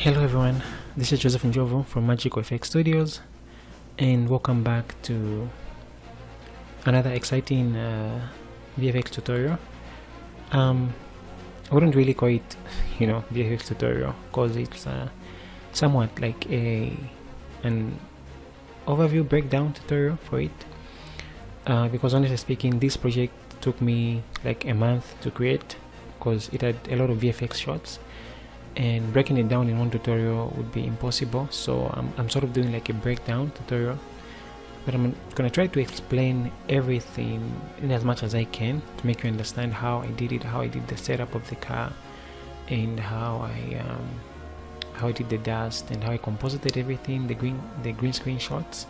Hello everyone, this is Joseph Njovu from Magical Effects Studios, and welcome back to another exciting VFX tutorial. I wouldn't really call it, VFX tutorial, because it's somewhat like an overview breakdown tutorial for it. Because honestly speaking, this project took me like a month to create, because it had a lot of VFX shots, and breaking it down in one tutorial would be impossible. So I'm sort of doing like a breakdown tutorial, but I'm gonna try to explain everything in as much as I can to make you understand how I did it, how I did the setup of the car, and how I did the dust, and how I composited everything, the green screen shots,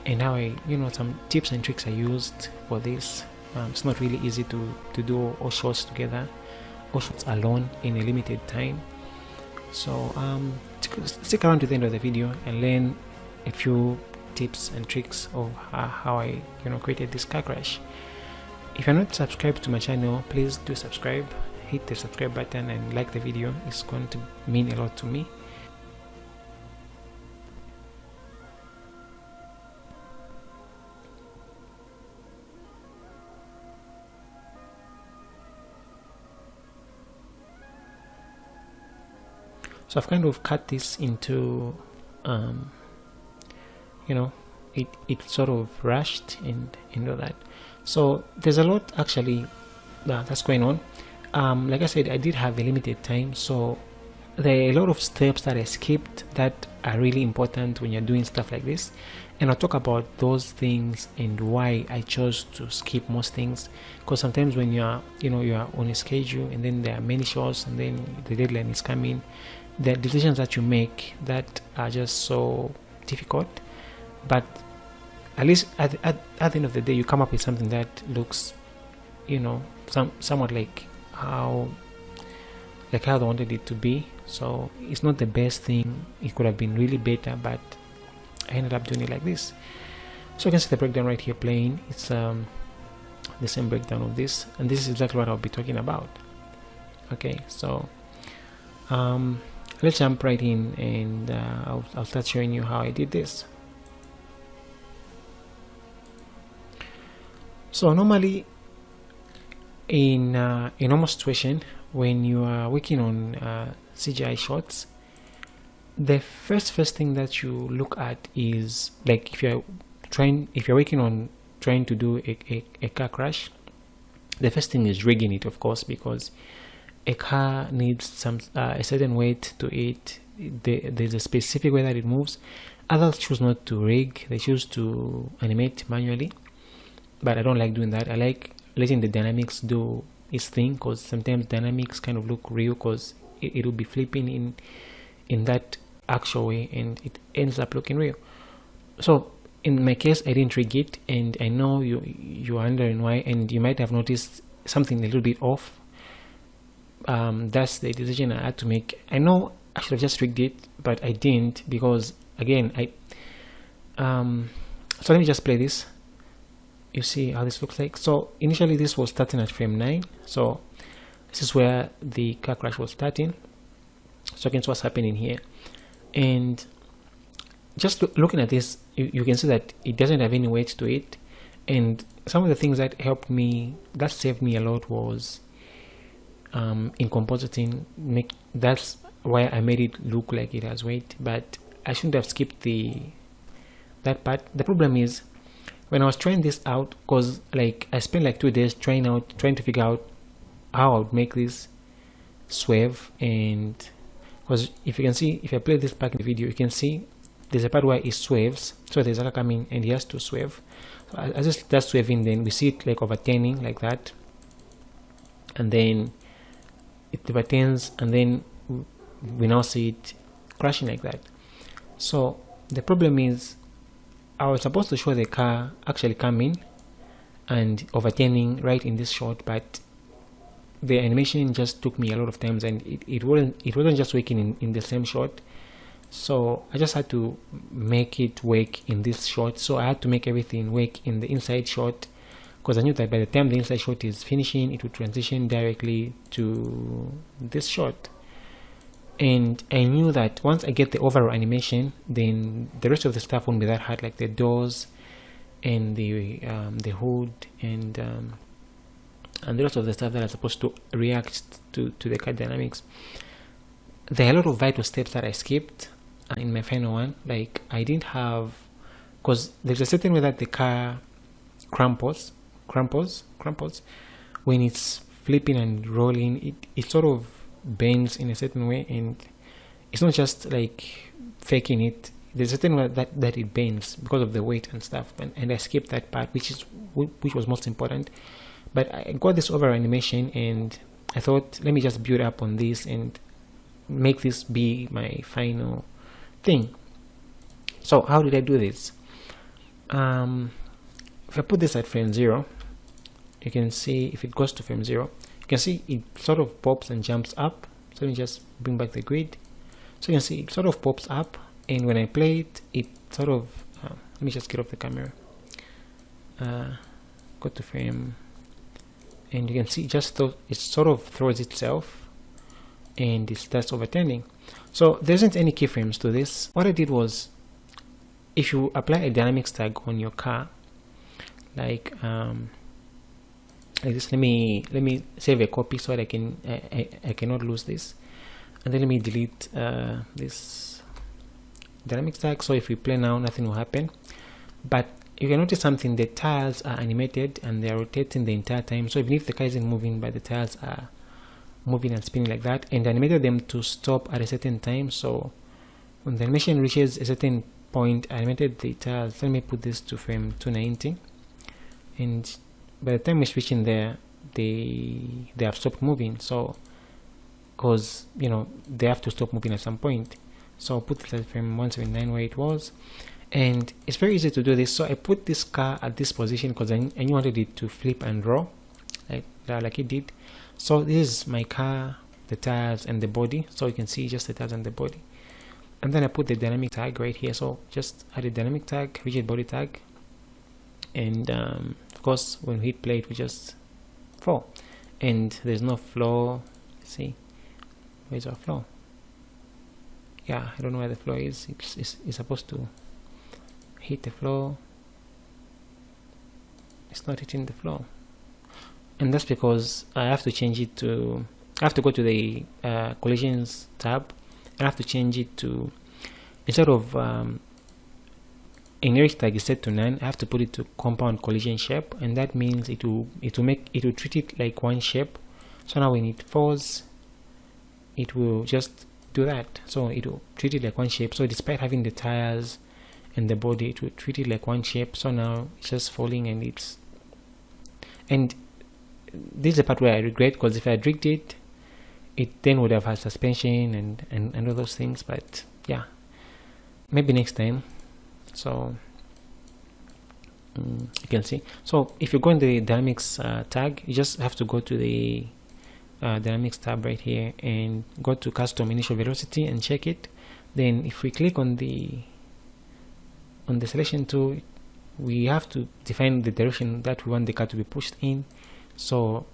and how I some tips and tricks I used for this. It's not really easy to do all shots together, all shots alone in a limited time. So stick around to the end of the video and learn a few tips and tricks of how I created this car crash. If you're not subscribed to my channel, please do subscribe, hit the subscribe button and like the video. It's going to mean a lot to me. So I've kind of cut this into, it sort of rushed and all that. So there's a lot actually that's going on. Like I said, I did have a limited time, so there are a lot of steps that I skipped that are really important when you're doing stuff like this. And I'll talk about those things and why I chose to skip most things, because sometimes when you are on a schedule and then there are many shows and then the deadline is coming, the decisions that you make that are just so difficult, but at least at the end of the day you come up with something that looks somewhat like how they wanted it to be. So it's not the best thing, it could have been really better, but I ended up doing it like this. So you can see the breakdown right here playing. It's the same breakdown of this, and this is exactly what I'll be talking about. Okay, so let's jump right in, and I'll start showing you how I did this. So normally in normal situation, when you are working on CGI shots, the first thing that you look at is, like, if you're working on trying to do a car crash, the first thing is rigging it, of course, because a car needs a certain weight to it. There's a specific way that it moves. Others choose not to rig, they choose to animate manually, but I don't like doing that. I like letting the dynamics do its thing, because sometimes dynamics kind of look real, because it will be flipping in that actual way and it ends up looking real. So in my case, I didn't rig it, and I know you're wondering why, and you might have noticed something a little bit off. That's the decision I had to make. I know I should have just rigged it, but I didn't, because again, so let me just play this. You see how this looks like. So initially this was starting at frame 9, so this is where the car crash was starting. So you can see what's happening here, and just looking at this, you can see that it doesn't have any weight to it. And some of the things that helped me, that saved me a lot, was in compositing. That's why I made it look like it has weight, but I shouldn't have skipped that part. The problem is, when I was trying this out, because like I spent like 2 days trying to figure out how I would make this swerve. And because if you can see, if I play this back in the video, you can see there's a part where it swerves, so there's a car coming and he has to swerve. So I just start swerving, then we see it like overturning like that, and then it overturns, and then we now see it crashing like that. So the problem is, I was supposed to show the car actually coming and overturning right in this shot, but the animation just took me a lot of times, and it wasn't just working in the same shot. So I just had to make it work in this shot. So I had to make everything work in the inside shot, because I knew that by the time the inside shot is finishing, it would transition directly to this shot. and I knew that once I get the overall animation, then the rest of the stuff won't be that hard, like the doors and the hood and the rest of the stuff that are supposed to react to the car dynamics. There are a lot of vital steps that I skipped in my final one. Like I didn't have, because there's a certain way that the car crumples when it's flipping and rolling. It sort of bends in a certain way, and it's not just like faking it. There's a certain way that it bends because of the weight and stuff, and I skipped that part, which was most important. But I got this overall animation, and I thought, let me just build up on this and make this be my final thing. So how did I do this? If I put this at frame 0, you can see if it goes to frame 0, you can see it sort of pops and jumps up. So let me just bring back the grid. So you can see it sort of pops up, and when I play it, it sort of let me just get off the camera, go to frame, and you can see just it sort of throws itself and it starts overturning. So there isn't any keyframes to this. What I did was, if you apply a dynamics tag on your car, like this, let me save a copy so that I cannot lose this, and then let me delete this dynamics tag. So if we play now, nothing will happen, but you can notice something: the tires are animated and they are rotating the entire time. So even if the car isn't moving, but the tires are moving and spinning like that, and I animated them to stop at a certain time. So when the animation reaches a certain point, I animated the tires. Let me put this to frame 290, and by the time we're switching there, they have stopped moving. So because they have to stop moving at some point. So I'll put this at frame 179 where it was, and it's very easy to do this. So I put this car at this position because I knew I wanted it to flip and roll like it did. So this is my car, the tires and the body. So you can see just the tires and the body, and then I put the dynamic tag right here. So just add a dynamic tag, rigid body tag, and of course when we hit play it will just fall, and there's no flow. Let's see, where's our flow? Yeah, I don't know where the flow is. It's supposed to hit the flow. It's not hitting the flow, and that's because I have to change it to, I have to go to the collisions tab, and I have to change it to, instead of inherit tag is set to none, I have to put it to compound collision shape, and that means it will treat it like one shape. So now when it falls, it will just do that. So it will treat it like one shape. So despite having the tires and the body, it will treat it like one shape. So now it's just falling, and this is the part where I regret, because if I had rigged it, it then would have had suspension and all those things. But yeah, maybe next time. So you can see, so if you go in the dynamics tag, you just have to go to the dynamics tab right here and go to custom initial velocity and check it. Then if we click on the selection tool, we have to define the direction that we want the car to be pushed in. So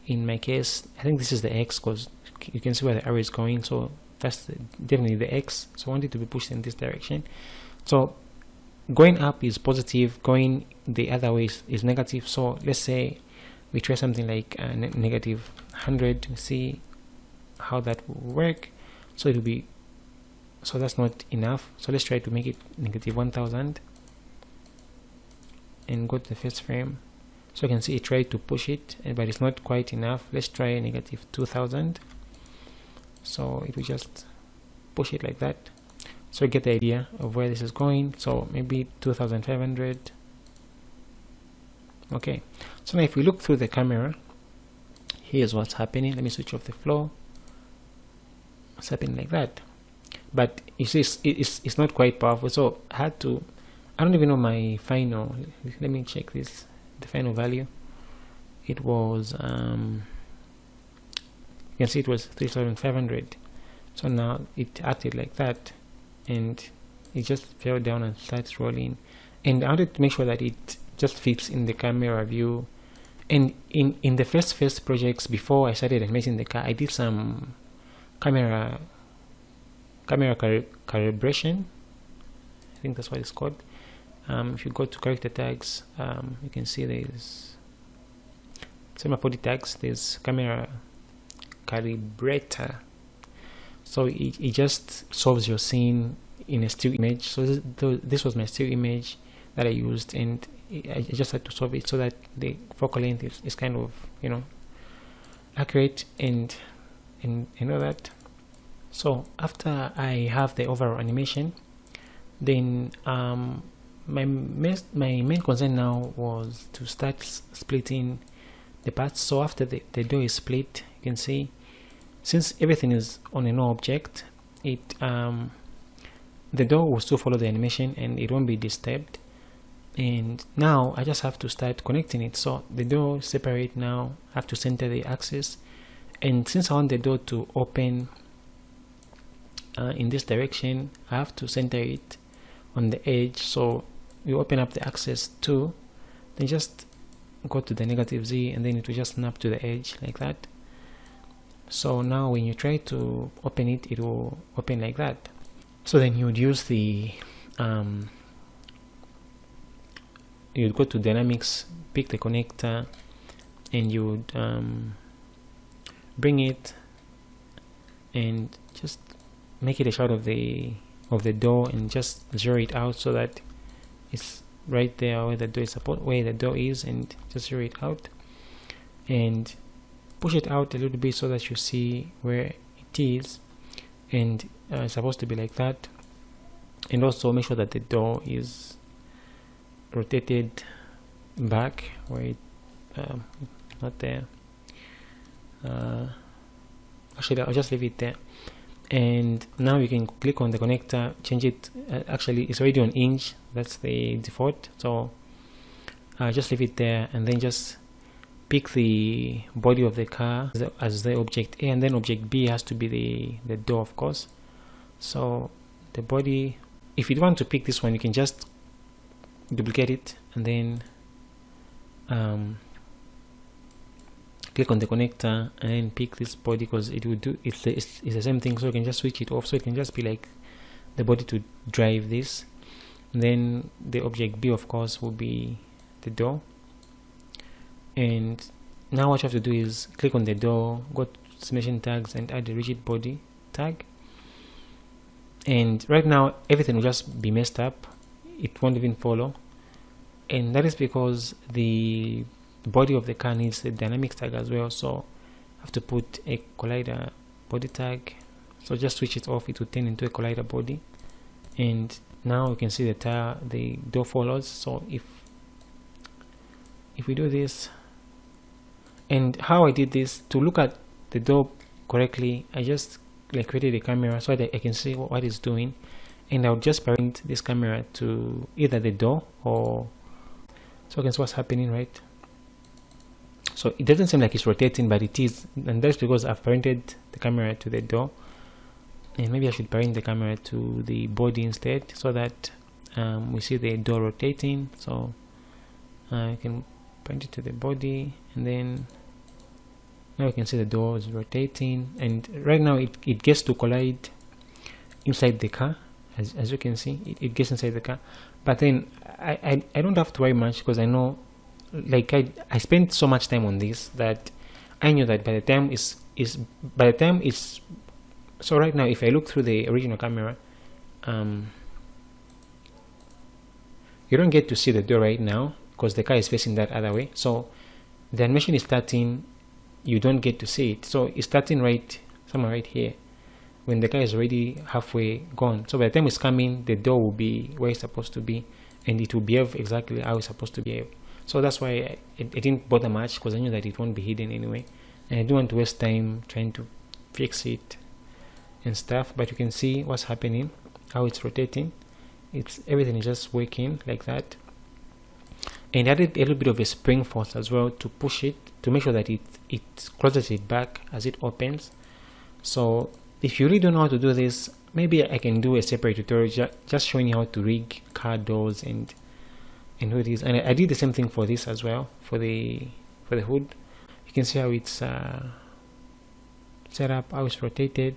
in my case, I think this is the X, because you can see where the arrow is going. So that's definitely the X. So I want it to be pushed in this direction. So going up is positive, going the other way is negative. So let's say we try something like negative 100 to see how that will work. So it will be, so that's not enough. So let's try to make it negative 1000 and go to the first frame. So you can see it tried to push it, but it's not quite enough. Let's try negative 2000. So it will just push it like that. So you get the idea of where this is going. So maybe 2500. Okay, so now if we look through the camera, here's what's happening. Let me switch off the flow. It's happening like that, but you see it's not quite powerful. So I had to, I don't even know my final, let me check this, the final value. It was you can see it was 3500. So now it acted like that, and it just fell down and starts rolling. And I wanted to make sure that it just fits in the camera view. And in the first projects, before I started animating the car, I did some camera calibration. I think that's what it's called. If you go to character tags, you can see there's similar body tags. There's camera calibrator. So it just solves your scene in a still image. So this was my still image that I used, and I just had to solve it so that the focal length is kind of, you know, accurate and all that. So after I have the overall animation, then my main concern now was to start splitting the parts. So after the door is split, you can see, since everything is on a no object, the door will still follow the animation and it won't be disturbed. And now I just have to start connecting it. So the door separate now, I have to center the axis, and since I want the door to open in this direction, I have to center it on the edge. So you open up the axis too, then just go to the -Z, and then it will just snap to the edge like that. So now when you try to open it, it will open like that. So then you would use the you'd go to dynamics, pick the connector, and you would bring it and just make it a shot of the door, and just zero it out so that it's right there where the door is, and just zero it out and push it out a little bit so that you see where it is, and it's supposed to be like that. And also make sure that the door is rotated back where it not there. Actually, I'll just leave it there. And now you can click on the connector, change it. Actually, it's already on inch, that's the default, so just leave it there, and then just pick the body of the car as the object A, and then object B has to be the door, of course. So the body, if you want to pick this one, you can just duplicate it and then click on the connector and then pick this body, because it will do it's the same thing. So you can just switch it off, so it can just be like the body to drive this, and then the object B, of course, will be the door. And now what you have to do is click on the door, go to simulation tags, and add the rigid body tag. And right now everything will just be messed up, it won't even follow, and that is because the body of the car needs the dynamics tag as well. So I have to put a collider body tag, so just switch it off, it will turn into a collider body. And now you can see the door follows. So if we do this, and how I did this to look at the door correctly, I just like created a camera so that I can see what it's doing, and I'll just parent this camera to either the door or, so I can see what's happening, right? So it doesn't seem like it's rotating, but it is, and that's because I've parented the camera to the door. And maybe I should parent the camera to the body instead, so that we see the door rotating. So I can parent it to the body, and then now you can see the door is rotating, and right now it gets to collide inside the car. As you can see, it gets inside the car, but then I don't have to worry much, because I know, like I spent so much time on this that I knew that by the time it's so right now if I look through the original camera, you don't get to see the door right now because the car is facing that other way. So the animation is starting, you don't get to see it. So it's starting right somewhere right here when the car is already halfway gone. So by the time it's coming, the door will be where it's supposed to be, and it will behave exactly how it's supposed to behave. So that's why it didn't bother much, because I knew that it won't be hidden anyway, and I don't want to waste time trying to fix it and stuff. But you can see what's happening, how it's rotating. Everything is just working like that. And I added a little bit of a spring force as well to push it, to make sure that it closes it back as it opens. So if you really don't know how to do this, maybe I can do a separate tutorial just showing you how to rig car doors and who it is. And I did the same thing for this as well, for the hood. You can see how it's setup, how it's rotated,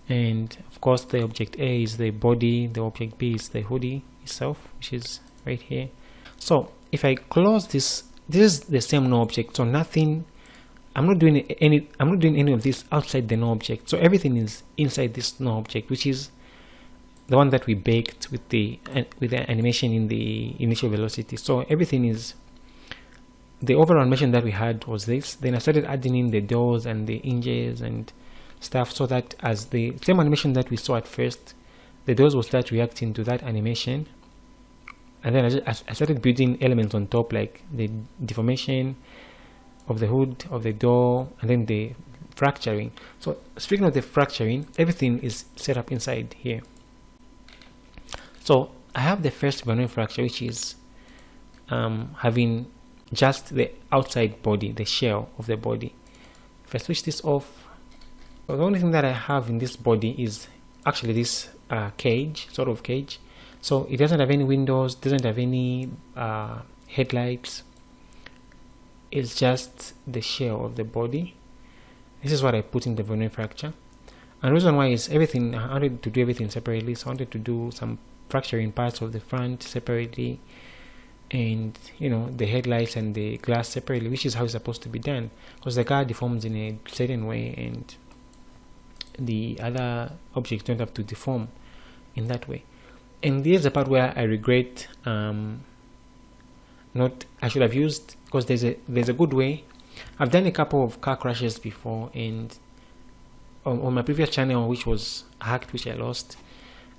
and of course the object A is the body, the object B is the hoodie itself, which is right here. So if I close this, this is the same no object, so nothing, I'm not doing any of this outside the no object. So everything is inside this no object, which is the one that we baked with the animation in the initial velocity. So everything is, the overall animation that we had was this. Then I started adding in the doors and the hinges and stuff, so that as the same animation that we saw at first, the doors will start reacting to that animation. And then I started building elements on top, like the deformation of the hood, of the door, and then the fracturing. So speaking of the fracturing, everything is set up inside here. So I have the first Van Weyden fracture, which is having just the outside body, the shell of the body. If I switch this off, well, the only thing that I have in this body is actually this cage, sort of cage. So it doesn't have any windows, doesn't have any headlights. It's just the shell of the body. This is what I put in the Van Weyden fracture. And the reason why is everything, I wanted to do everything separately. So I wanted to do some fracturing parts of the front separately, and you know, the headlights and the glass separately, which is how it's supposed to be done, because the car deforms in a certain way and the other objects don't have to deform in that way. And here's the part where I regret I should have used, because there's a good way. I've done a couple of car crashes before, and on my previous channel, which was hacked, which I lost,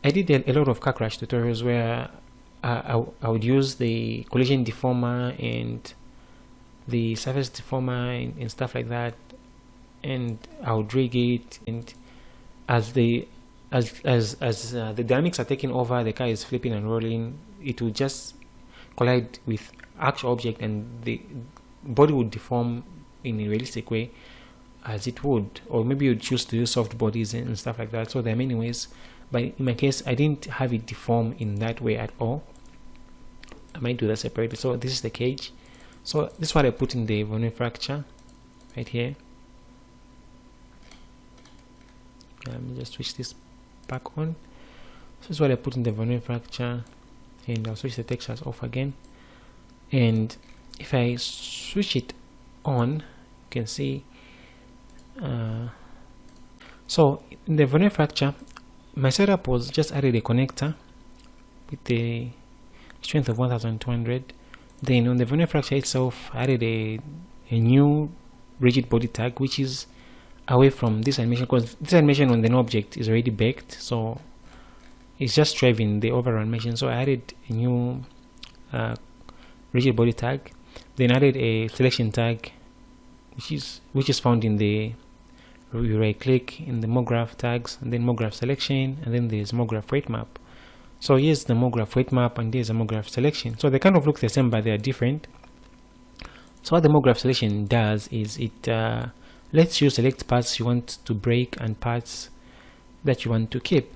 I did a lot of car crash tutorials where I would use the collision deformer and the surface deformer and stuff like that, and I would rig it, and as the dynamics are taking over, the car is flipping and rolling, it will just collide with actual object, and the body would deform in a realistic way as it would. Or maybe you'd choose to use soft bodies and stuff like that. So there are many ways, but in my case I didn't have it deform in that way at all. I might do that separately. So this is the cage. So this is what I put in the Van Weyden fracture right here. Let me just switch this back on. So this is what I put in the Van Weyden fracture, and I'll switch the textures off again. And if I switch it on, you can see so in the Van Weyden fracture, my setup was just added a connector with the strength of 1200. Then on the Van Weyden fracture itself, I added a new rigid body tag, which is away from this animation, because this animation on the no object is already baked, so it's just driving the overall animation. So I added a new rigid body tag, then added a selection tag, which is found in the, you right click in the Mograph tags, and then Mograph selection, and then there's Mograph weight map. So here's the Mograph weight map, and there's a Mograph selection. So they kind of look the same, but they are different. So what the Mograph selection does is it lets you select parts you want to break and parts that you want to keep.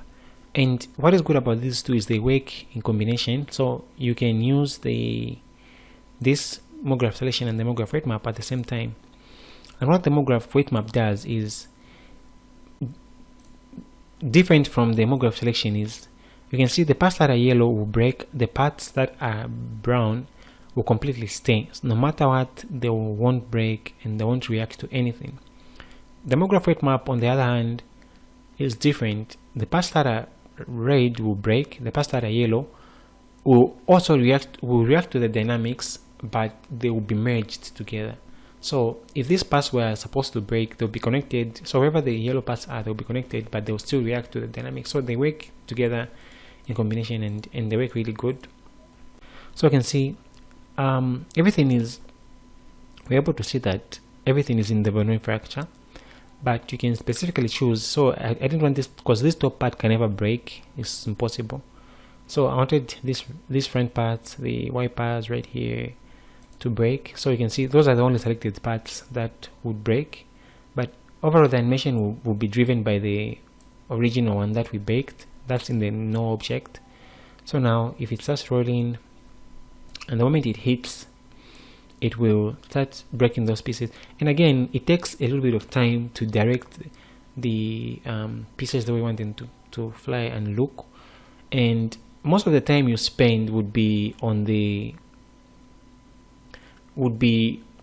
And what is good about these two is they work in combination, so you can use this Mograph selection and the Mograph weight map at the same time. And what the Mograph weight map does is different from the Mograph selection. Is you can see the parts that are yellow will break, the parts that are brown will completely stay. So no matter what, they won't break and they won't react to anything. The Mograph weight map, on the other hand, is different. The parts that are red will break, the parts that are yellow will also react to the dynamics, but they will be merged together. So if these parts were supposed to break, they'll be connected. So wherever the yellow parts are, they'll be connected, but they'll still react to the dynamics. So they work together in combination, and they work really good. So you can see everything is, we're able to see that everything is in the Van Weyden fracture, but you can specifically choose. So I didn't want this because this top part can never break, it's impossible. So I wanted these front parts, the wipers right here, to break. So you can see those are the only selected parts that would break, but overall the animation will be driven by the original one that we baked, that's in the no object. So now if it starts rolling, and the moment it hits, it will start breaking those pieces. And again, it takes a little bit of time to direct the pieces the way we want them to fly and look, and most of the time you spend would be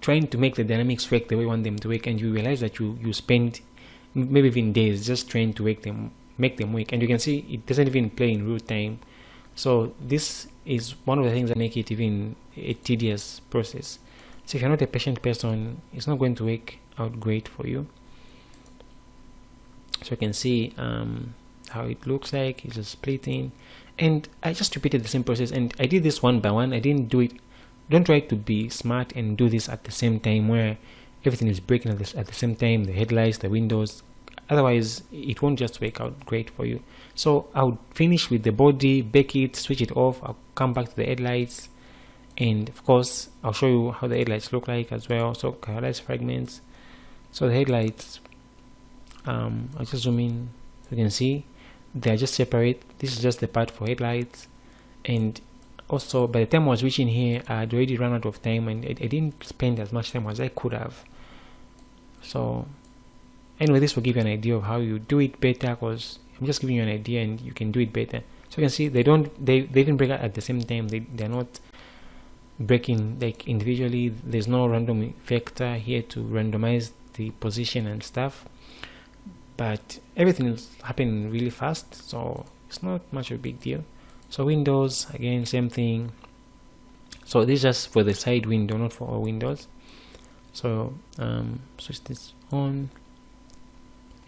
trying to make the dynamics work the way you want them to work, and you realize that you spend maybe even days just trying to make them work, and you can see it doesn't even play in real time. So this is one of the things that make it even a tedious process. So if you're not a patient person, it's not going to work out great for you. So you can see how it looks like. It's just splitting, and I just repeated the same process, and I did this one by one. I didn't do it. Don't try to be smart and do this at the same time where everything is breaking at the same time, the headlights, the windows. Otherwise it won't just work out great for you. So I'll finish with the body, bake it, switch it off. I'll come back to the headlights, and of course I'll show you how the headlights look like as well. So headlights fragments. So the headlights, I'll just zoom in. You can see they're just separate. This is just the part for headlights, and also by the time I was reaching here, I had already run out of time, and I didn't spend as much time as I could have. So anyway, this will give you an idea of how you do it better, because I'm just giving you an idea and you can do it better. So you can see they didn't break at the same time. They're not breaking like individually. There's no random effector here to randomize the position and stuff, but everything is happening really fast, so it's not much of a big deal. So windows, again, same thing. So this is just for the side window, not for all windows. So switch this on,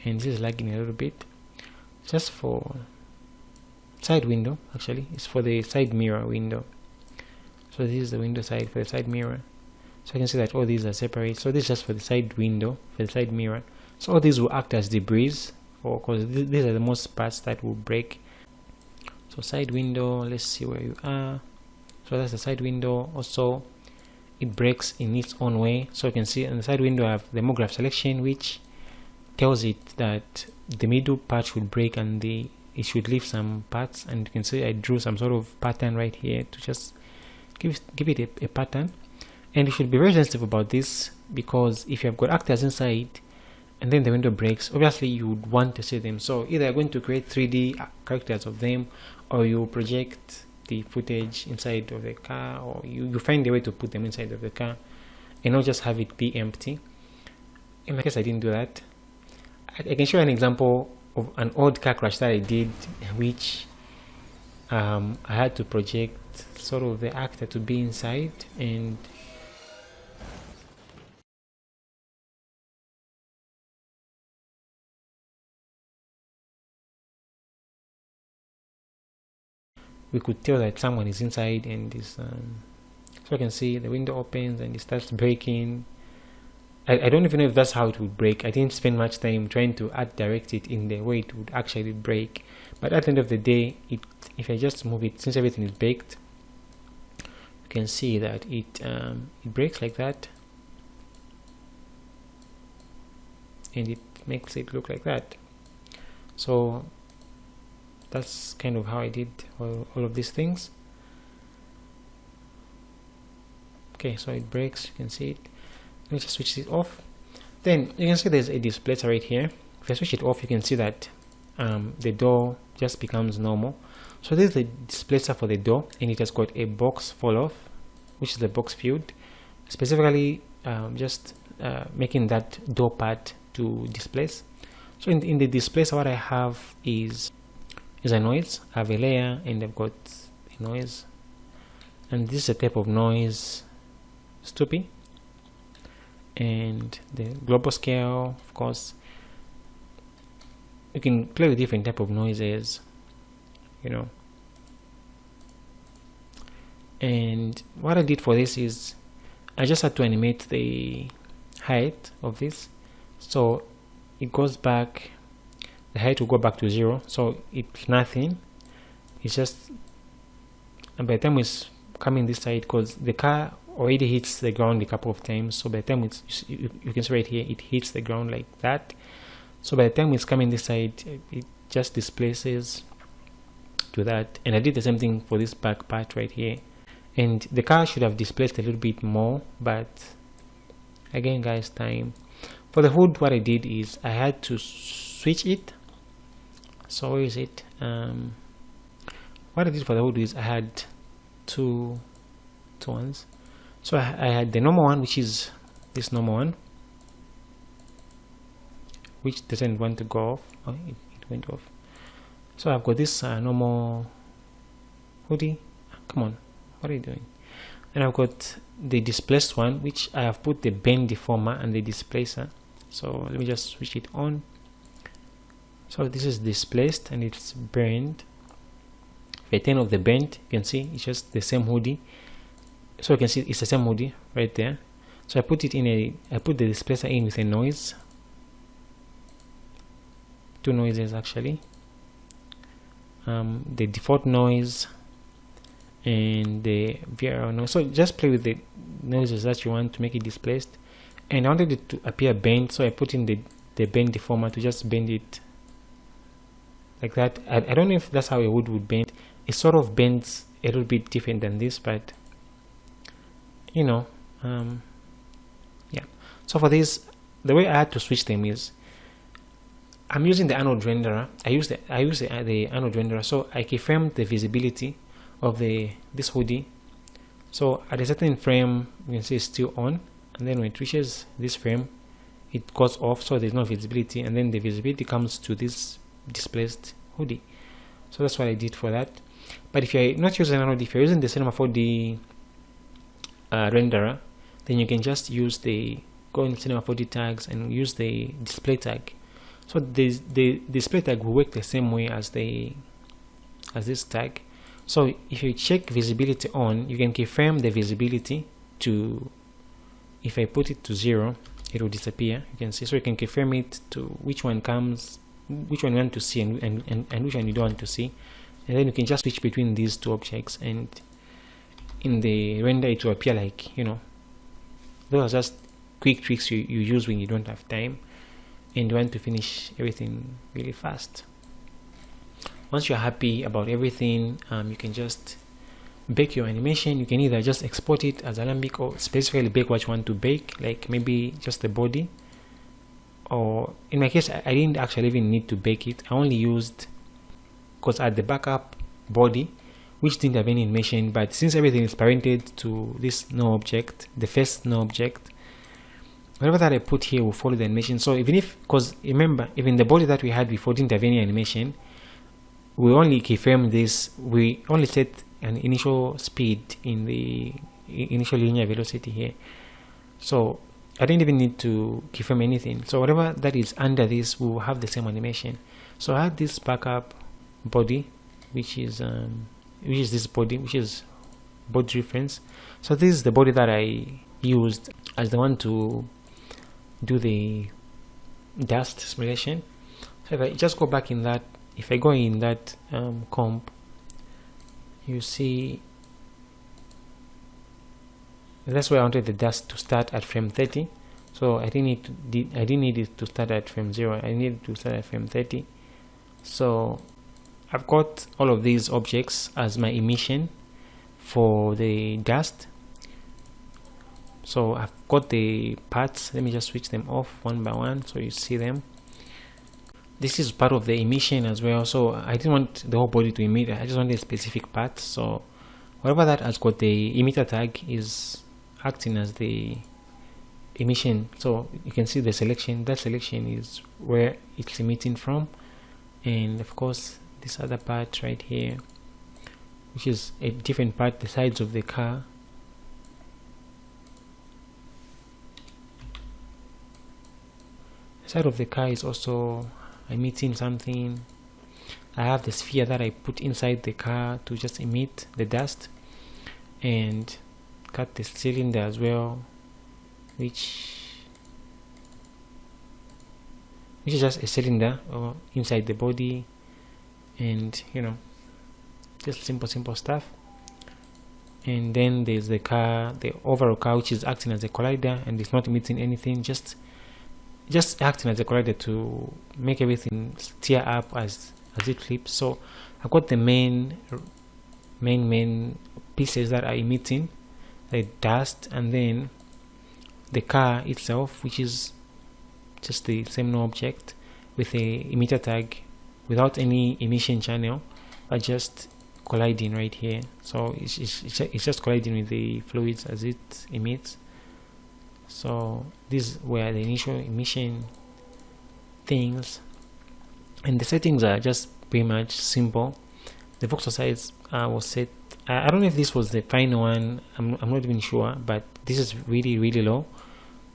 and this is lagging a little bit. Just for side window, actually it's for the side mirror window. So this is the window side for the side mirror. So you can see that all these are separate. So this is just for the side window, for the side mirror. So all these will act as debris, because these are the most parts that will break. So side window, let's see where you are. So that's the side window. Also it breaks in its own way. So you can see on the side window I have the Mograph selection, which tells it that the middle part should break and it should leave some parts, and you can see I drew some sort of pattern right here to just give it a pattern. And you should be very sensitive about this, because if you have got actors inside and then the window breaks, obviously you would want to see them. So either you're going to create 3D characters of them, or you project the footage inside of the car, or you find a way to put them inside of the car and not just have it be empty. In my case, I didn't do that. I can show you an example of an old car crash that I did, which I had to project sort of the actor to be inside, and we could tell that someone is inside, and is so you can see the window opens and it starts breaking. I don't even know if that's how it would break. I didn't spend much time trying to direct it in the way it would actually break, but at the end of the day, if I just move it, since everything is baked, you can see that it breaks like that, and it makes it look like that. So that's kind of how I did all of these things. Okay, so it breaks, you can see it. Let me just switch it off. Then you can see there's a displacer right here. If I switch it off, you can see that the door just becomes normal. So this is the displacer for the door, and it has got a box fall off, which is the box field, specifically just making that door part to displace. So in the displacer, what I have is a noise. I have a layer and I've got a noise, and this is a type of noise, Stoopy, and the global scale. Of course, you can play with different type of noises, you know. And what I did for this is I just had to animate the height of this, so it goes back, the height will go back to 0, so it's nothing. It's just, and by the time it's coming this side, because the car already hits the ground a couple of times, so by the time it's, you can see right here, it hits the ground like that. So by the time it's coming this side, it just displaces to that. And I did the same thing for this back part right here, and the car should have displaced a little bit more, but again guys, time. For the hood, what I did is I had to switch it. So where is it? What I did for the hood is I had two ones. So I had the normal one, which is this normal one, which doesn't want to go off. Oh, it went off. So I've got this normal hoodie. Come on, what are you doing? And I've got the displaced one, which I have put the bend deformer and the displacer. So let me just switch it on. So this is displaced and it's bent. If I turn off the bend, you can see it's just the same hoodie. So you can see it's the same hoodie right there. So I put it in I put the displacer in with a noise. Two noises actually. The default noise and the VRR noise. So just play with the noises that you want to make it displaced. And I wanted it to appear bent, so I put in the bend deformer to just bend it like that. I don't know if that's how a wood would bend. It sort of bends a little bit different than this, but you know, yeah. So for this, the way I had to switch them is I'm using the anode renderer. I use the anode renderer, so I keyframe the visibility of this hoodie. So at a certain frame, you can see it's still on, and then when it reaches this frame, it goes off, so there's no visibility, and then the visibility comes to this displaced hoodie. So that's what I did for that. But if you're not using anode, if you're using the Cinema 4D renderer, then you can just use go in Cinema 4D tags and use the display tag. So the display tag will work the same way as this tag. So if you check visibility on, you can keyframe the visibility to, if I put it to 0, it will disappear. You can see, so you can keyframe it to which one you want to see and which one you don't want to see, and then you can just switch between these two objects, and in the render it will appear like, you know, those are just quick tricks you use when you don't have time and you want to finish everything really fast. Once you're happy about everything, you can just bake your animation. You can either just export it as Alembic or specifically bake what you want to bake, like maybe just the body. Or in my case, I didn't actually even need to bake it. I only used, because I had the backup body which didn't have any animation, but since everything is parented to this no object, the first no object, whatever that I put here will follow the animation. So even if, because remember, even the body that we had before didn't have any animation, we only keyframe this, we only set an initial speed in the initial linear velocity here. So I didn't even need to keyframe anything. So whatever that is under this will have the same animation. So I had this backup body, which is this body, which is body reference. So this is the body that I used as the one to do the dust simulation. So if I just go back in that, if I go in that comp, you see that's where I wanted the dust to start at frame 30. So I didn't need it to start at frame 0. I needed to start at frame 30. So I've got all of these objects as my emission for the dust. So I've got the parts. Let me just switch them off one by one so you see them. This is part of the emission as well. So I didn't want the whole body to emit. I just wanted a specific part. So whatever that has got the emitter tag is acting as the emission. So you can see the selection. That selection is where it's emitting from. And of course this other part right here, which is a different part, the sides of the car. The side of the car is also emitting something. I have the sphere that I put inside the car to just emit the dust, and cut the cylinder as well, which is just a cylinder inside the body, and you know, just simple stuff. And then there's the car, the overall car, which is acting as a collider and it's not emitting anything, just acting as a collider to make everything steer up as it flips. So I've got the main pieces that are emitting the dust, and then the car itself, which is just the same no object with a emitter tag without any emission channel, but just colliding right here. So it's just colliding with the fluids as it emits. So these were the initial emission things, and the settings are just pretty much simple. The voxel size was set, I don't know if this was the final one, I'm not even sure, but this is really low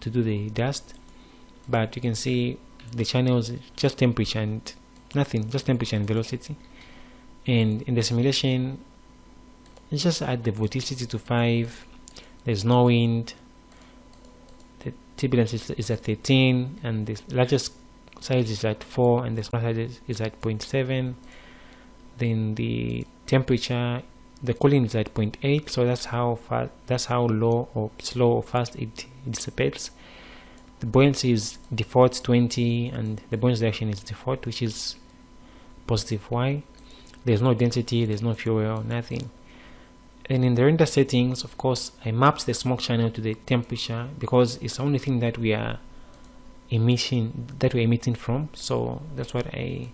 to do the dust. But you can see the channels, just temperature and nothing, just temperature and velocity. And in the simulation, just add the vorticity to 5. There's no wind. The turbulence is at 13, and the largest size is at 4, and the small size is at 0.7. Then the temperature, the cooling is at 0.8, so that's how fast, that's how low or slow or fast it dissipates. The buoyancy is default 20, and the buoyancy direction is default, which is positive Y. There's no density, there's no fuel, nothing. And in the render settings, of course, I mapped the smoke channel to the temperature because it's the only thing that we are emitting from. So that's what I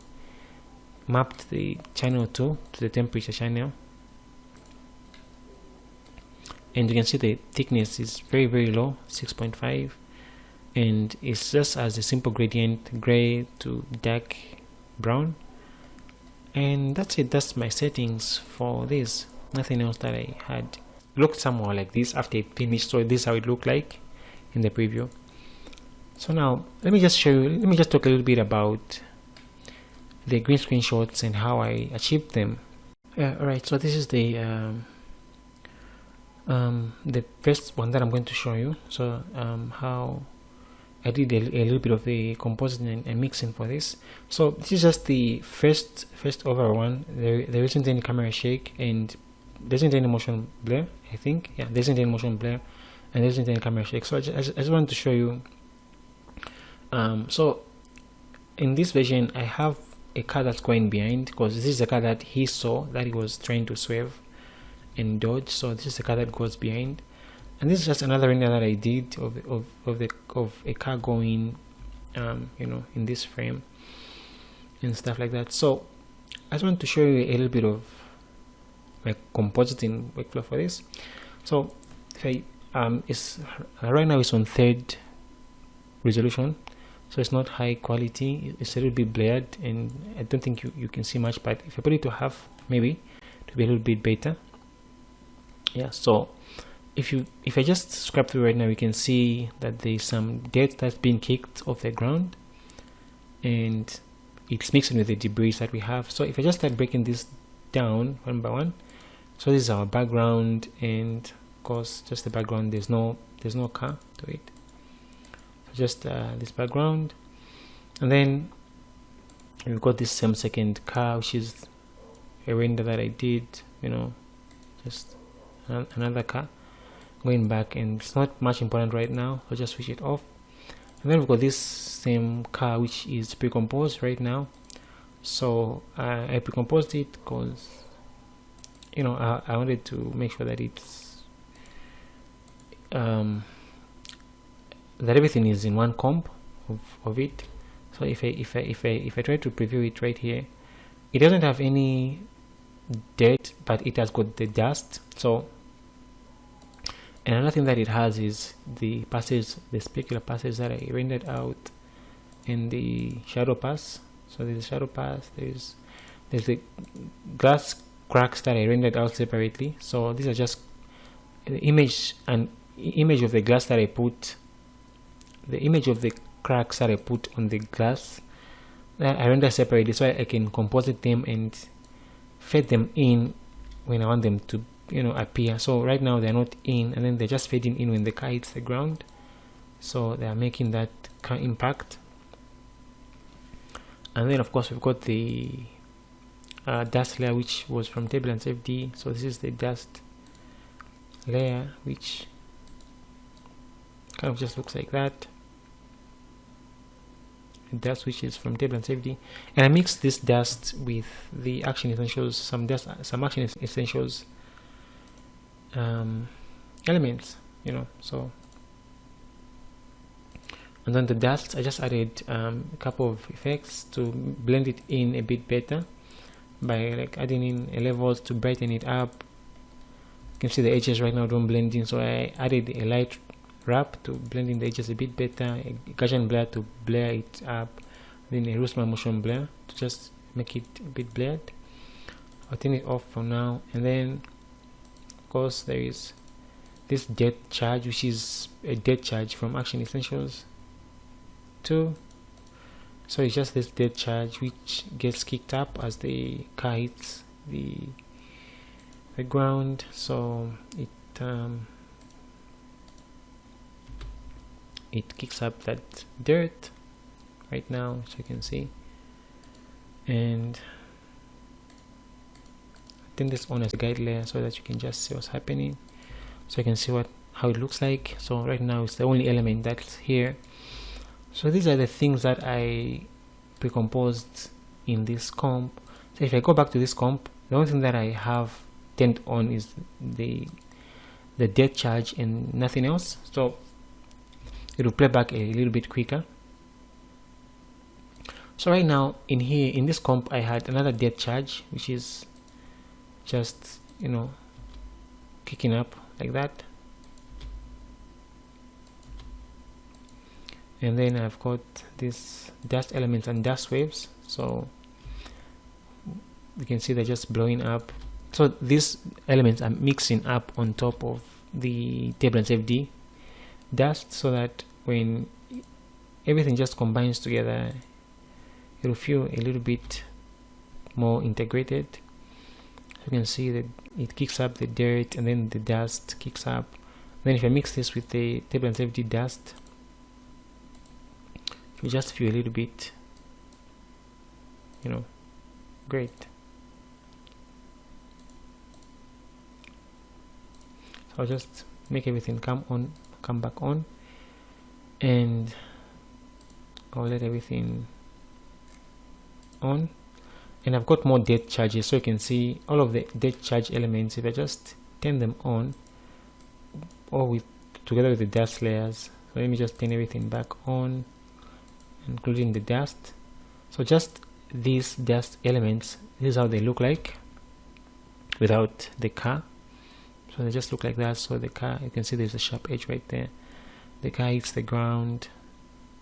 mapped the channel to the temperature channel. And you can see the thickness is very low, 6.5, and it's just as a simple gradient, gray to dark brown. And that's it. That's my settings for this. Nothing else that I had. Looked somewhere like this after it finished. So this is how it looked like in the preview. So now let me just show you, let me just talk a little bit about the green screen shots and how I achieved them. Alright, so this is the first one that I'm going to show you. So how I did a little bit of the compositing and mixing for this. So this is just the first overall one. There isn't any camera shake, and there isn't any motion blur, I think. Yeah, there isn't any motion blur, and there isn't any camera shake. So I just wanted to show you. So in this version, I have a car that's going behind, because this is the car that he saw that he was trying to swerve and dodge. So this is the car that goes behind. And this is just another render that I did of a car going, you know, in this frame and stuff like that. So I just want to show you a little bit of my compositing workflow for this. So if I it's right now it's on 3rd resolution, so it's not high quality. It's a little bit blurred, and I don't think you can see much. But if I put it to half, maybe to be a little bit better. Yeah. So if I just scrap through right now, we can see that there's some dirt that's been kicked off the ground, and it's mixing with the debris that we have. So if I just start breaking this down one by one, so this is our background, and of course just the background, there's no car to it. So just this background, and then we've got this same second car, which is a render that I did, you know, just another car going back, and it's not much important right now, so just switch it off. And then we've got this same car which is pre-composed right now. So I pre-composed it because, you know, I wanted to make sure that it's that everything is in one comp of it. So if I try to preview it right here, it doesn't have any dirt, but it has got the dust. So, and another thing that it has is the passes, the specular passes that I rendered out in the shadow pass. So there's a shadow pass, there's the glass cracks that I rendered out separately. So these are just the image and image of the glass that I put, the image of the cracks that I put on the glass that I render separately, so I can composite them and fade them in when I want them to, you know, appear. So right now they're not in, and then they're just fading in when the car hits the ground, so they are making that car impact. And then of course we've got the dust layer, which was from Turbulence FD. So this is the dust layer, which kind of just looks like that. Dust which is from Turbulence FD, and I mixed this dust with the action essentials, some action essentials elements, you know. So, and then the dust, I just added a couple of effects to blend it in a bit better by like adding in levels to brighten it up. You can see the edges right now don't blend in, so I added a light wrap to blend in the edges a bit better, a Gaussian blur to blur it up, then a Roseman motion blur to just make it a bit blurred. I'll turn it off for now, and then of course there is this depth charge, which is a depth charge from Action Essentials 2. So it's just this depth charge which gets kicked up as the car hits the ground. So it kicks up that dirt right now, so you can see. And turn this on as a guide layer so that you can just see what's happening, so you can see how it looks like. So right now it's the only element that's here. So these are the things that I pre-composed in this comp. So if I go back to this comp, the only thing that I have turned on is the depth charge and nothing else. So it will play back a little bit quicker. So right now in here, in this comp, I had another depth charge, which is just, you know, kicking up like that. And then I've got this dust elements and dust waves, so you can see they're just blowing up. So these elements are mixing up on top of the table and FD dust, so that when everything just combines together, it'll feel a little bit more integrated. You can see that it kicks up the dirt, and then the dust kicks up. Then if I mix this with the table and FD dust, you just feel a little bit, you know, great. So I'll just make everything come back on, and I'll let everything on. And I've got more depth charges, so you can see all of the depth charge elements. If I just turn them on, all together with the dust layers. So let me just turn everything back on, including the dust. So just these dust elements, this is how they look like without the car. So they just look like that. So the car, you can see there's a sharp edge right there. The car hits the ground,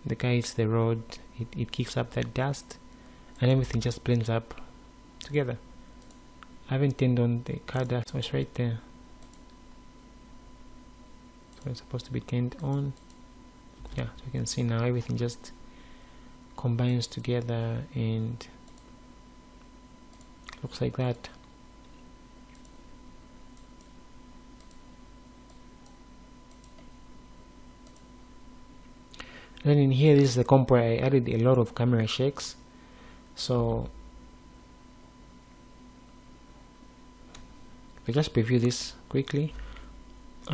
the car hits the road, it kicks up that dust, and everything just blends up together. I haven't turned on the car dust, so it's right there. So it's supposed to be turned on. Yeah, so you can see now everything just combines together and looks like that. Then in here, this is the comp where I added a lot of camera shakes. So I just preview this quickly.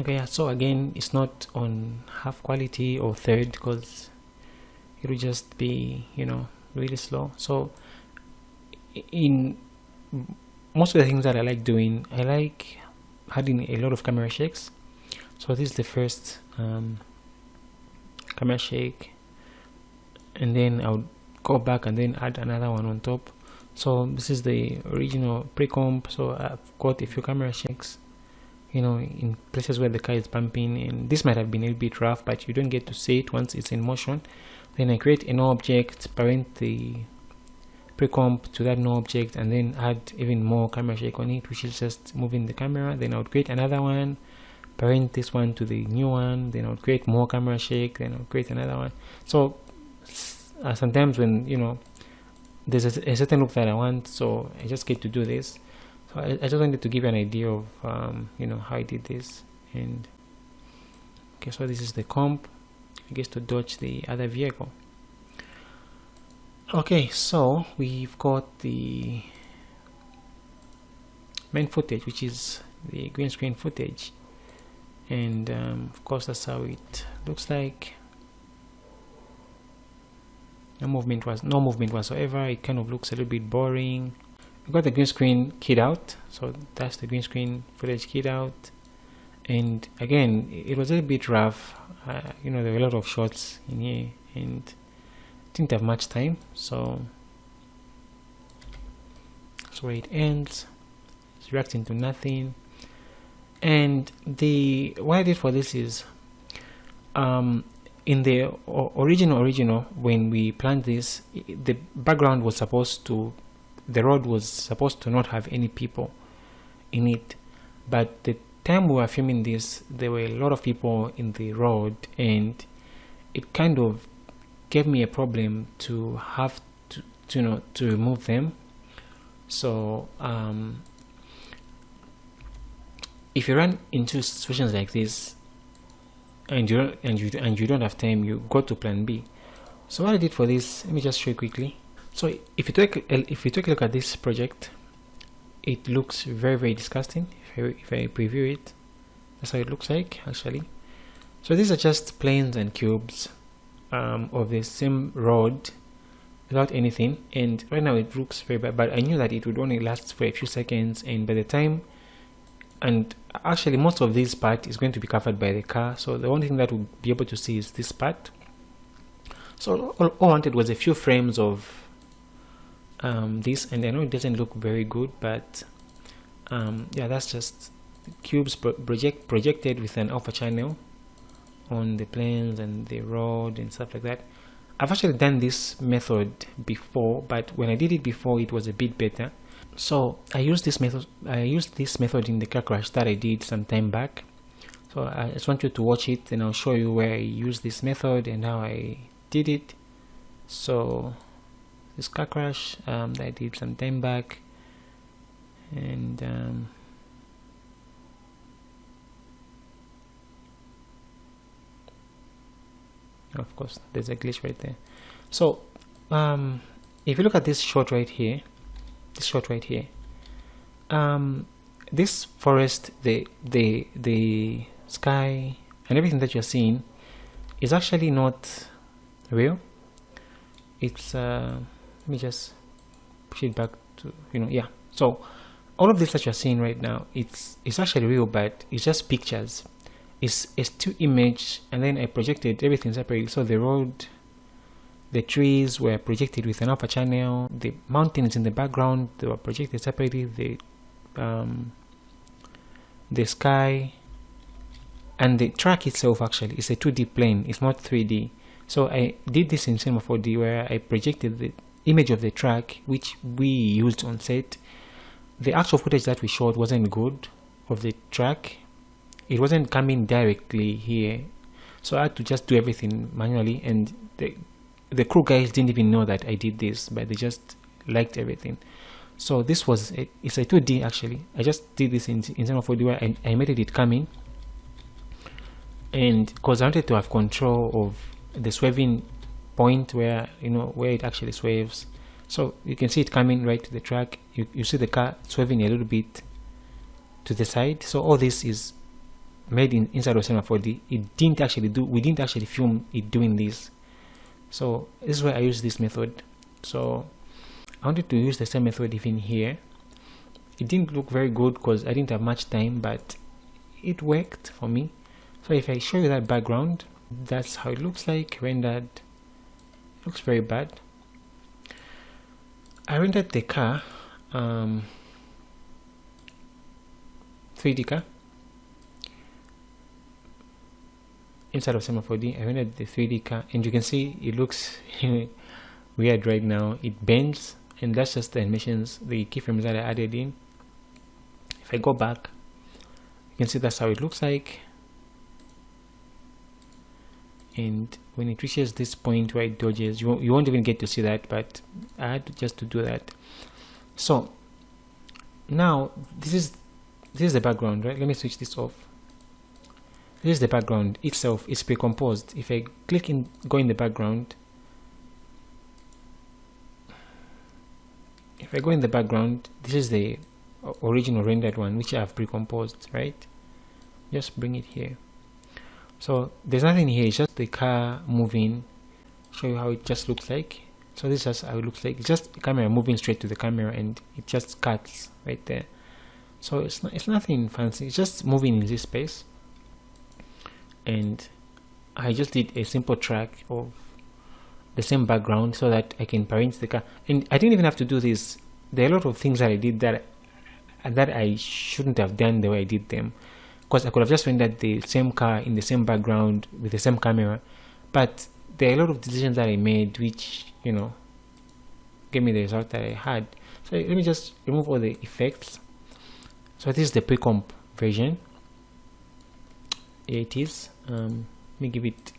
Okay, yeah, so again, it's not on half quality or third, because it will just be, you know, really slow. So in most of the things that I like doing, I like adding a lot of camera shakes. So this is the first camera shake, and then I would go back and then add another one on top. So this is the original pre-comp. So I've got a few camera shakes, you know, in places where the car is bumping, and this might have been a little bit rough, but you don't get to see it once it's in motion. Then I create a no object, parent the pre-comp to that no object, and then add even more camera shake on it, which is just moving the camera. Then I would create another one, parent this one to the new one, then I would create more camera shake, then I would create another one. So sometimes when, you know, there's a certain look that I want, so I just get to do this. So I just wanted to give you an idea of you know, how I did this. And okay, so this is the comp, I guess, to dodge the other vehicle. Okay, so we've got the main footage, which is the green screen footage, and of course that's how it looks like. No movement whatsoever. It kind of looks a little bit boring. We've got the green screen keyed out, so that's the green screen footage keyed out. And again, it was a bit rough. You know, there were a lot of shots in here and didn't have much time, so that's where it ends. It's reacting to nothing. And what I did for this is, in the original, when we planned this, the background was supposed to, the road was supposed to not have any people in it, but the time we were filming this, there were a lot of people in the road, and it kind of gave me a problem to have to you know, to remove them. So if you run into situations like this and you don't have time, you go to plan B. So what I did for this, let me just show you quickly. So if you take a look at this project, it looks very, very disgusting. If I preview it, that's how it looks like actually. So these are just planes and cubes of the same road without anything, and right now it looks very bad, but I knew that it would only last for a few seconds, and by the time, and actually most of this part is going to be covered by the car, so the only thing that we'll be able to see is this part. So all I wanted was a few frames of this, and I know it doesn't look very good, but yeah, that's just cubes projected with an alpha channel on the planes and the road and stuff like that. I've actually done this method before, but when I did it before, it was a bit better. So I used this method in the car crash that I did some time back. So I just want you to watch it, and I'll show you where I used this method and how I did it. So this car crash that I did some time back, and of course there's a glitch right there. So if you look at this shot right here, this forest, the sky and everything that you're seeing is actually not real. It's let me just push it back to, you know, yeah. So all of this that you're seeing right now, it's actually real, but it's just pictures. It's a still image, and then I projected everything separately. So the road, the trees were projected with an alpha channel, the mountains in the background, they were projected separately, the sky, and the track itself actually is a 2D plane, it's not 3D. So I did this in Cinema 4D, where I projected the image of the track, which we used on set. The actual footage that we shot wasn't good of the track. It wasn't coming directly here, so I had to just do everything manually, and the crew guys didn't even know that I did this, but they just liked everything. So this was it's a 2D actually. I just did this in Cinema 4D, where I made it coming, and because I wanted to have control of the swerving point, where, you know, where it actually swerves. So you can see it coming right to the track. You see the car swerving a little bit to the side. So all this is made inside of Cinema 4D. It didn't actually we didn't actually film it doing this. So this is where I use this method. So I wanted to use the same method even here. It didn't look very good because I didn't have much time, but it worked for me. So if I show you that background, that's how it looks like rendered. It looks very bad. I rendered the car, 3D car, inside of Cinema 4D. I rendered the 3D car, and you can see it looks weird right now. It bends, and that's just the animations, the keyframes that I added in. If I go back, you can see that's how it looks like. And when it reaches this point where it dodges, you won't even get to see that, but I had just to do that. So now this is the background, right? Let me switch this off. This is the background itself. It's pre-composed. If I click in, go in the background, if I go in the background, this is the original rendered one, which I have pre-composed, right? Just bring it here. So there's nothing here, it's just the car moving. Show you how it just looks like. So this is just how it looks like. It's just the camera moving straight to the camera, and it just cuts right there. So it's nothing fancy, it's just moving in this space. and I just did a simple track of the same background so that I can paint the car. And I didn't even have to do this. There are a lot of things that I did that I shouldn't have done the way I did them, because I could have just rendered the same car in the same background with the same camera. But there are a lot of decisions that I made which, you know, gave me the result that I had. So let me just remove all the effects. So this is the pre-comp version. Here it is. Let me give it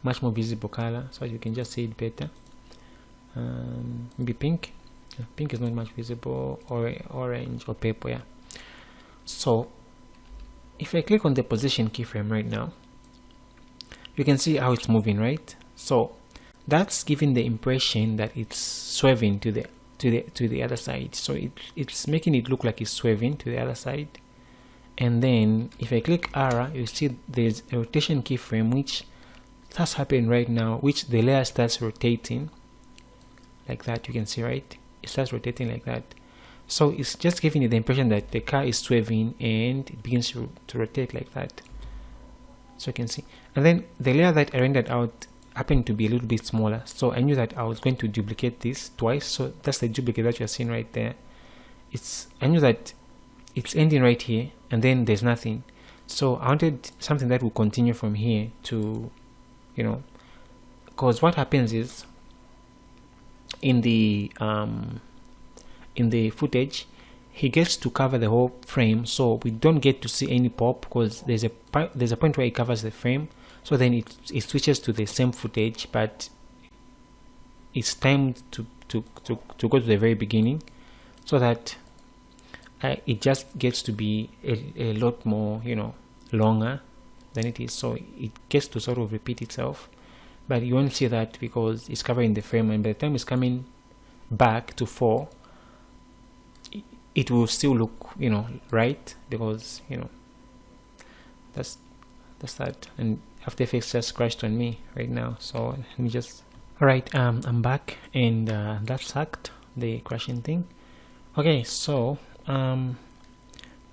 much more visible color so you can just see it better. Maybe pink. Pink is not much visible, or orange or purple. Yeah. So if I click on the position keyframe right now, you can see how it's moving, right? So that's giving the impression that it's swerving to the other side. So it's making it look like it's swerving to the other side. And then if I click R, you see there's a rotation keyframe which starts happening right now, which the layer starts rotating like that. You can see, right? It starts rotating like that. So it's just giving you the impression that the car is swerving, and it begins to rotate like that. So you can see. And then the layer that I rendered out happened to be a little bit smaller, so I knew that I was going to duplicate this twice. So that's the duplicate that you're seeing right there. I knew that it's ending right here, and then there's nothing. So I wanted something that will continue from here to, you know, because what happens is in the footage, he gets to cover the whole frame, so we don't get to see any pop, because there's a point where he covers the frame. So then it switches to the same footage, but it's timed to go to the very beginning, so that it just gets to be a lot more, you know, longer than it is. So it gets to sort of repeat itself, but you won't see that because it's covering the frame, and by the time it's coming back to 4, it will still look, you know, right, because, you know, that's that. And After Effects just crashed on me right now, so let me just, alright, I'm back, and that sucked, the crashing thing. Okay, so now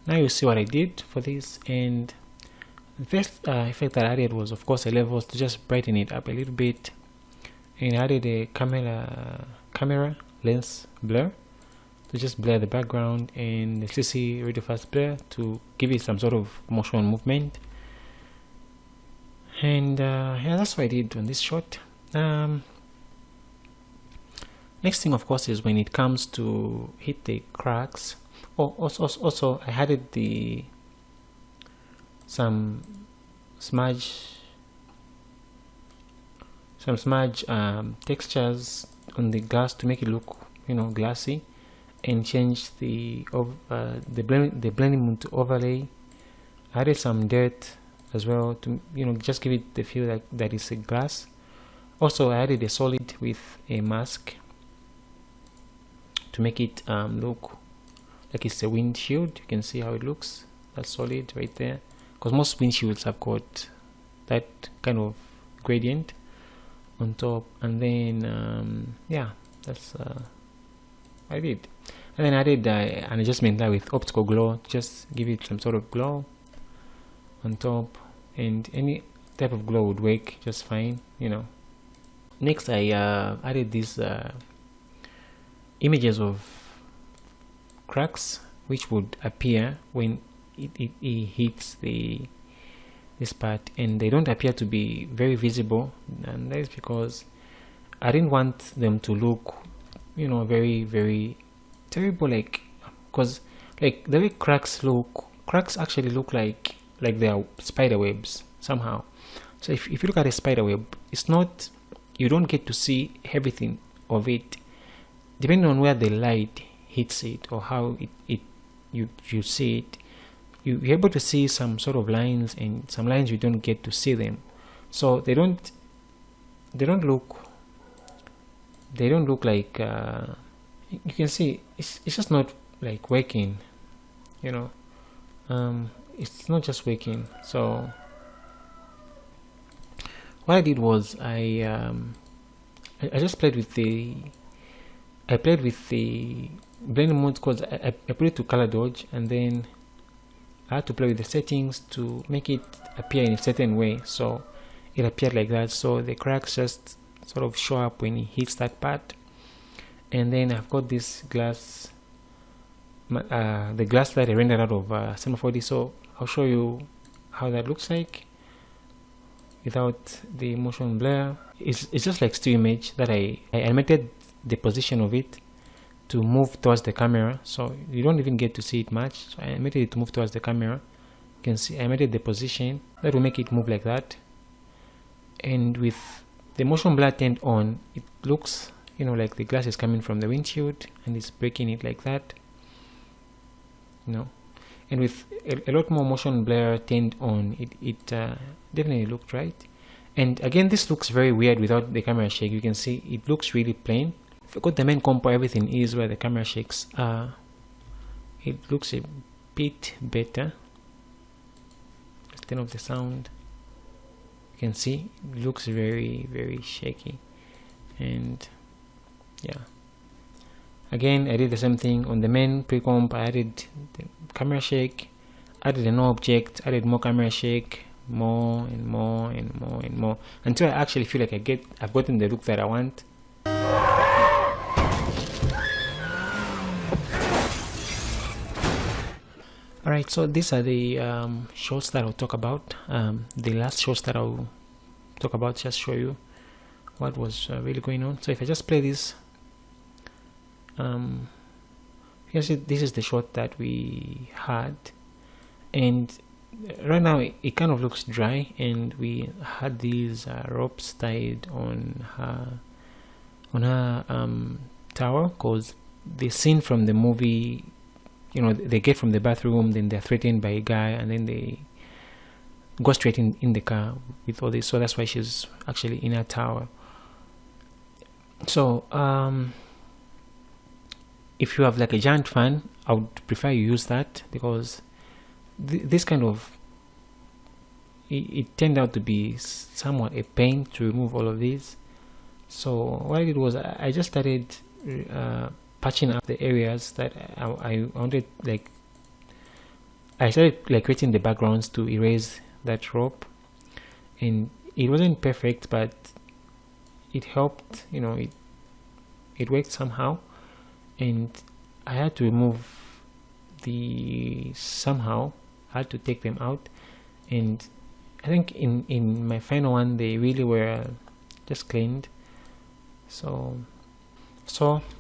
you see what I did for this. And the first effect that I added was, of course, a levels to just brighten it up a little bit, and I added a camera lens blur to just blur the background, and the CC radio fast blur to give it some sort of motion movement. And yeah, that's what I did on this shot. Next thing, of course, is when it comes to hit the cracks. Also I added some smudge textures on the glass to make it look, you know, glassy, and change the blending mode to overlay. I added some dirt as well to, you know, just give it the feel that it's a glass. Also, I added a solid with a mask to make it look like it's a windshield. You can see how it looks. That's solid right there, because most windshields have got that kind of gradient on top. And then yeah, that's what I did. And then I did an adjustment there with optical glow, just give it some sort of glow on top, and any type of glow would work just fine, you know. Next, I added these images of cracks which would appear when it hits this part, and they don't appear to be very visible, and that is because I didn't want them to look, you know, very, very terrible, like, because like the way cracks actually look like they are spider webs somehow. So if you look at a spider web, it's not, you don't get to see everything of it, depending on where the light hits it or how you see it. You're able to see some sort of lines, and some lines you don't get to see them. So they don't look like you can see it's just not like working, you know. It's not just working. So what I did was I just played with the blending mode, because I put it to color dodge, and then I had to play with the settings to make it appear in a certain way, so it appeared like that. So the cracks just sort of show up when it hits that part. And then I've got this glass, the glass that I rendered out of Cinema 4D. So I'll show you how that looks like without the motion blur. It's just like still image that I animated the position of it to move towards the camera, so you don't even get to see it much. So I animated it to move towards the camera. You can see I animated the position that will make it move like that. And with the motion blur turned on, it looks, you know, like the glass is coming from the windshield and it's breaking it like that, you know. And with a lot more motion blur turned on, it definitely looked right. And again, this looks very weird without the camera shake. You can see it looks really plain. If I got the main compo, everything is where the camera shakes. It looks a bit better. Let's turn off the sound. You can see it looks very, very shaky. And yeah. Again, I did the same thing on the main pre-comp. I added the camera shake, added a no object, added more camera shake, more and more and more and more, until I actually feel like I've gotten the look that I want. Alright, so these are the shots that I'll talk about. The last shots that I'll talk about, just show you what was really going on. So if I just play this, you see this is the shot that we had, and right now it kind of looks dry, and we had these ropes tied on her tower, because the scene from the movie, you know, they get from the bathroom, then they're threatened by a guy, and then they go straight in the car with all this. So that's why she's actually in her tower. So if you have like a giant fan, I would prefer you use that, because this kind of it turned out to be somewhat a pain to remove all of these. So what I did was I just started patching up the areas that I wanted. Like I started like creating the backgrounds to erase that rope, and it wasn't perfect, but it helped, you know, it worked somehow. And I had to remove somehow I had to take them out, and I think in my final one they really were just cleaned. So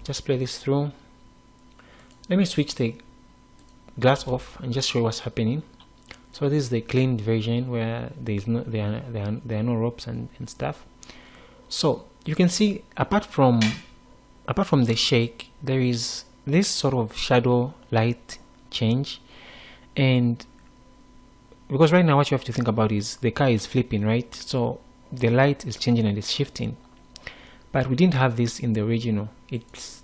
just play this through. Let me switch the glass off and just show you what's happening. So this is the cleaned version where there are no ropes and stuff. So you can see apart from the shake, there is this sort of shadow light change. And because right now what you have to think about is the car is flipping, right? So the light is changing and it's shifting, but we didn't have this in the original. It's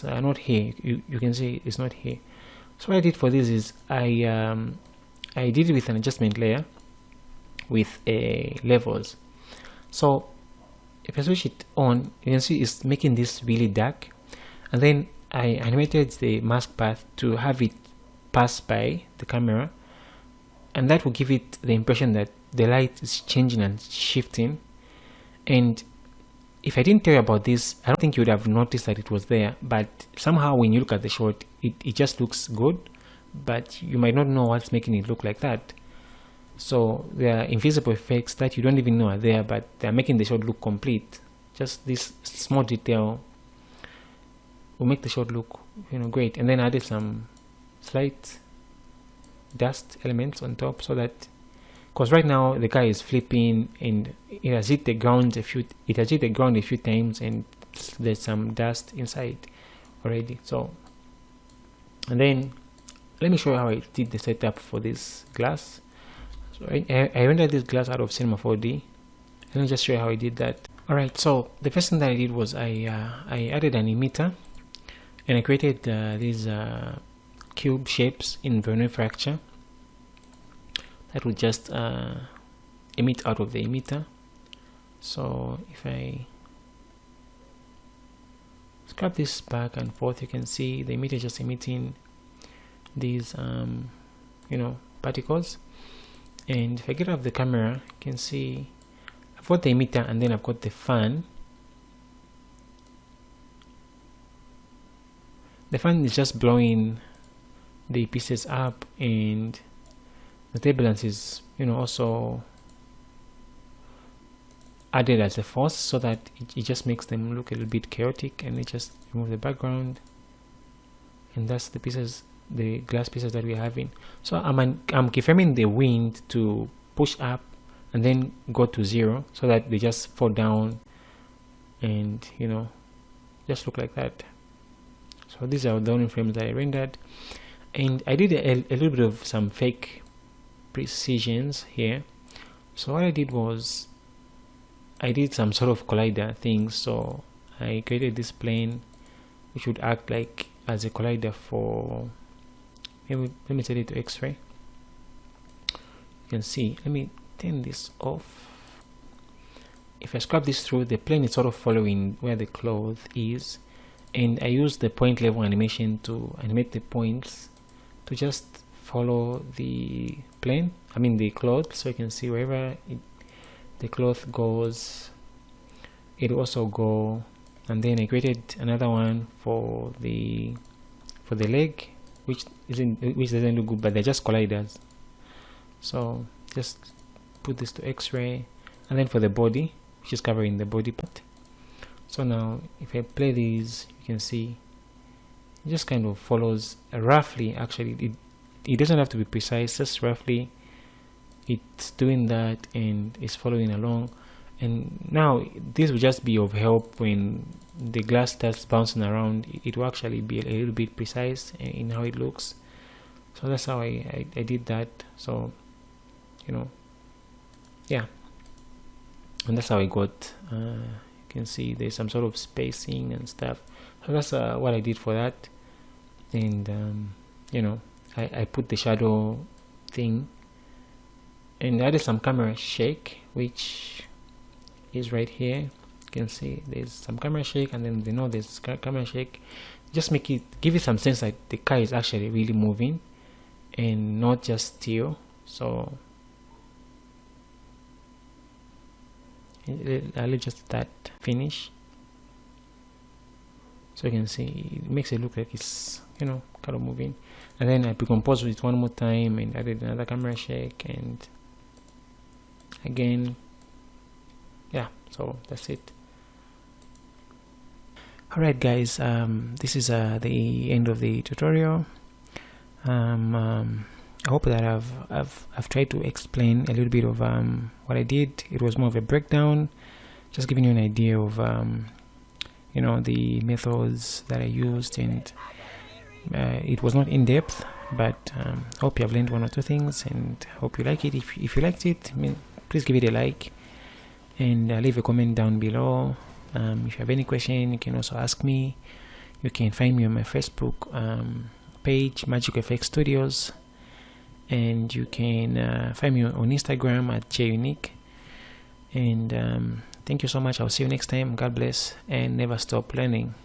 not here. You can see it's not here. So what I did for this is I did it with an adjustment layer with levels. So if I switch it on, you can see it's making this really dark, and then I animated the mask path to have it pass by the camera, and that will give it the impression that the light is changing and shifting. And if I didn't tell you about this, I don't think you would have noticed that it was there, but somehow when you look at the shot, it just looks good, but you might not know what's making it look like that. So there are invisible effects that you don't even know are there, but they're making the shot look complete. Just this small detail will make the shot look, you know, great. And then I added some slight dust elements on top, so that, because right now the car is flipping and it has hit the ground a few times, and there's some dust inside already. So, and then let me show you how I did the setup for this glass. So I rendered this glass out of Cinema 4D. Let me just show you how I did that. Alright, so the first thing that I did was I added an emitter, and I created these cube shapes in Vernier fracture that would just emit out of the emitter. So if I scrap this back and forth, you can see the emitter just emitting these particles. And if I get out of the camera, you can see I've got the emitter and then I've got the fan. The fan is just blowing the pieces up, and the turbulence is also added as a force, so that it just makes them look a little bit chaotic. And it just remove the background, and that's the pieces, the glass pieces that we're having. So I'm keyframing the wind to push up and then go to 0, so that they just fall down and just look like that. So these are the only frames that I rendered, and I did a little bit of some fake precisions here. So what I did was I did some sort of collider thing. So I created this plane which would act like as a collider for, maybe let me set it to X-ray. You can see, let me turn this off. If I scrub this through, the plane is sort of following where the cloth is, and I use the point level animation to animate the points to just follow the plane, the cloth, so you can see wherever the cloth goes, it also go. And then I created another one for the leg, which doesn't look good, but they're just colliders. So just put this to X-ray, and then for the body, which is covering the body part. So now if I play these, you can see it just kind of follows roughly. Actually, it doesn't have to be precise, just roughly it's doing that and it's following along. And now this will just be of help when the glass starts bouncing around. It will actually be a little bit precise in how it looks. So that's how I did that. So yeah, and that's how I got you can see there's some sort of spacing and stuff. So that's what I did for that. And I put the shadow thing, and added some camera shake, which is right here. You can see there's some camera shake, and then there's camera shake. Just give it some sense that the car is actually really moving and not just still. So I'll just that finish, so you can see it makes it look like it's kind of moving. And then I pre-composed it one more time and added another camera shake, and again, yeah. So that's it. Alright guys, this is the end of the tutorial. I hope that I've tried to explain a little bit of what I did. It was more of a breakdown, just giving you an idea of the methods that I used, and it was not in depth, but hope you have learned one or two things, and hope you like it. If you liked it, please give it a like, and leave a comment down below. If you have any question, you can also ask me. You can find me on my Facebook page, Magic FX Studios, and you can find me on Instagram at JUnique. And thank you so much. I'll see you next time. God bless, and never stop learning.